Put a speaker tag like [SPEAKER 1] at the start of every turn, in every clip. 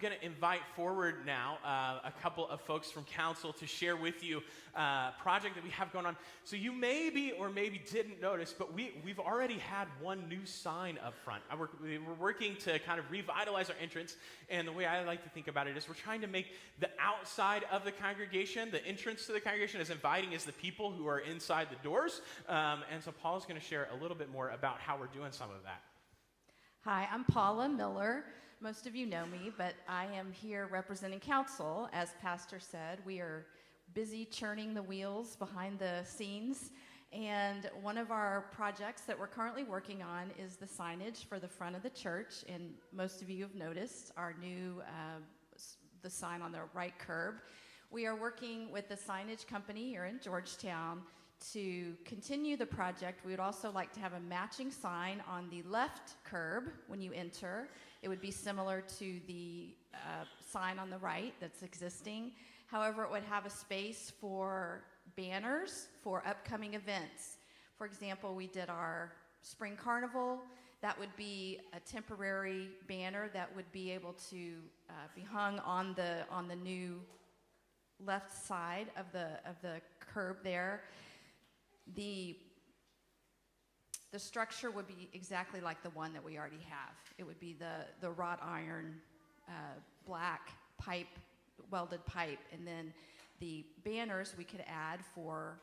[SPEAKER 1] going to invite forward now a couple of folks from council to share with you a project that we have going on. So you maybe or maybe didn't notice, but we've already had one new sign up front. We're working to kind of revitalize our entrance, and the way I like to think about it is we're trying to make the outside of the congregation, the entrance to the congregation, as inviting as the people who are inside the doors. And so Paula's going to share a little bit more about how we're doing some of that.
[SPEAKER 2] Hi, I'm Paula Miller. Most of you know me, but I am here representing council. As Pastor said, we are busy churning the wheels behind the scenes. And one of our projects that we're currently working on is the signage for the front of the church. And most of you have noticed our new, the sign on the right curb. We are working with the signage company here in Georgetown to continue the project. We would also like to have a matching sign on the left curb when you enter. It would be similar to the sign on the right that's existing. However, it would have a space for banners for upcoming events. For example, we did our spring carnival. That would be a temporary banner that would be able to be hung on the new left side of the curb there. The structure would be exactly like the one that we already have. It would be the wrought iron, black pipe, welded pipe, and then the banners we could add for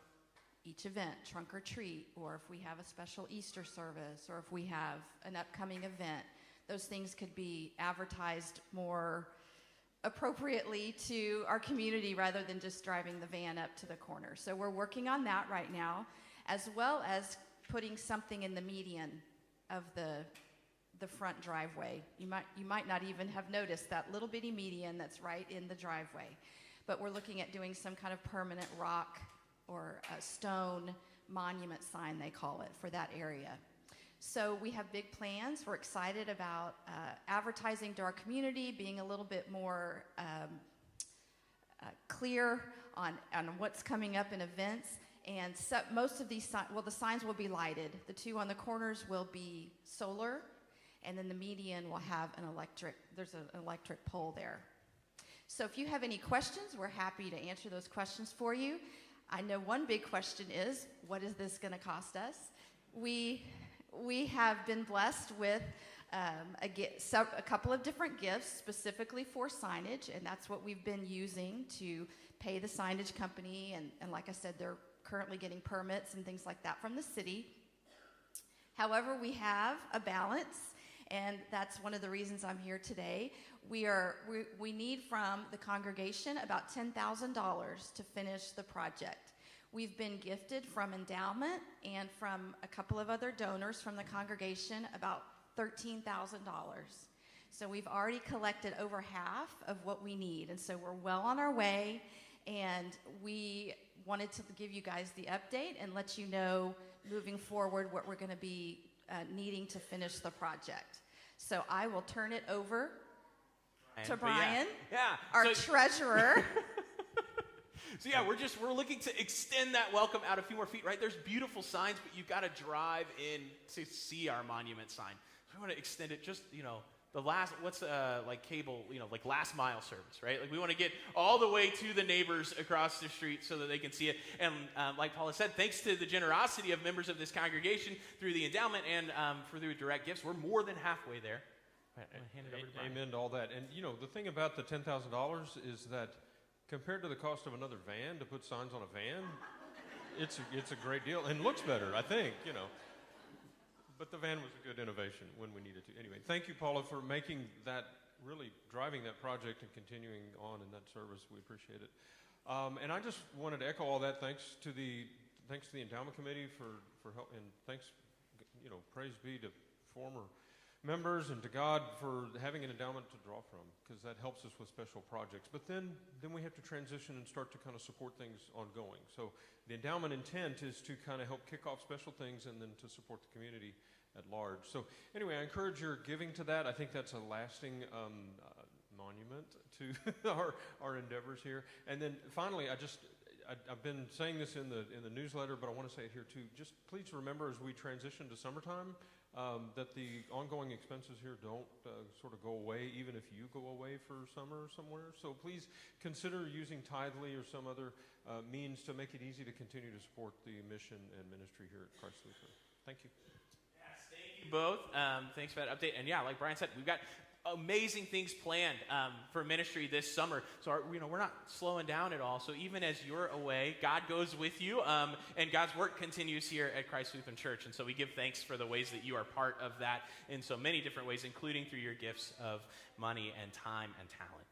[SPEAKER 2] each event, trunk or treat, or if we have a special Easter service, or if we have an upcoming event. Those things could be advertised more appropriately to our community rather than just driving the van up to the corner. So we're working on that right now, as well as putting something in the median of the front driveway. You might not even have noticed that little bitty median that's right in the driveway. But we're looking at doing some kind of permanent rock or a stone monument sign, they call it, for that area. So we have big plans. We're excited about advertising to our community, being a little bit more clear on what's coming up in events. And so most of these the signs will be lighted. The two on the corners will be solar, and then the median will have there's an electric pole there. So if you have any questions, we're happy to answer those questions for you. I know one big question is, what is this going to cost us? We have been blessed with a couple of different gifts specifically for signage, and that's what we've been using to pay the signage company. And like I said, they're currently getting permits and things like that from the city. However, we have a balance, and that's one of the reasons I'm here today. We need from the congregation about $10,000 to finish the project. We've been gifted from endowment and from a couple of other donors from the congregation about $13,000. So we've already collected over half of what we need, and so we're well on our way, and we wanted to give you guys the update and let you know moving forward what we're going to be needing to finish the project. So I will turn it over to Brian, our treasurer.
[SPEAKER 1] So yeah, we're looking to extend that welcome out a few more feet, right? There's beautiful signs, but you've got to drive in to see our monument sign. So we want to extend it just, the last, like cable, like last mile service, right? Like we want to get all the way to the neighbors across the street so that they can see it. And like Paula said, thanks to the generosity of members of this congregation through the endowment and through direct gifts, we're more than halfway there. Right, I'm gonna hand it over to Brian.
[SPEAKER 3] Amen to all that. And the thing about the $10,000 is that compared to the cost of another van to put signs on a van, it's a great deal and looks better, I think, But the van was a good innovation when we needed to. Anyway, thank you, Paula, for making that, really driving that project and continuing on in that service. We appreciate it. And I just wanted to echo all that. Thanks to the endowment committee for help, and thanks, praise be to former members and to God for having an endowment to draw from, because that helps us with special projects. But then we have to transition and start to kind of support things ongoing. So the endowment intent is to kind of help kick off special things and then to support the community at large. So anyway, I encourage your giving to that. I think that's a lasting monument to our endeavors here. And then finally, I I've been saying this in the newsletter, but I want to say it here too. Just please remember as we transition to summertime that the ongoing expenses here don't sort of go away, even if you go away for summer somewhere. So please consider using Tithely or some other means to make it easy to continue to support the mission and ministry here at Christ Lutheran. Thank you.
[SPEAKER 1] Yes, thank you both. Thanks for that update. And yeah, like Brian said, we've got amazing things planned for ministry this summer. So we're not slowing down at all. So even as you're away, God goes with you, and God's work continues here at Christ Lutheran Church. And so we give thanks for the ways that you are part of that in so many different ways, including through your gifts of money and time and talent.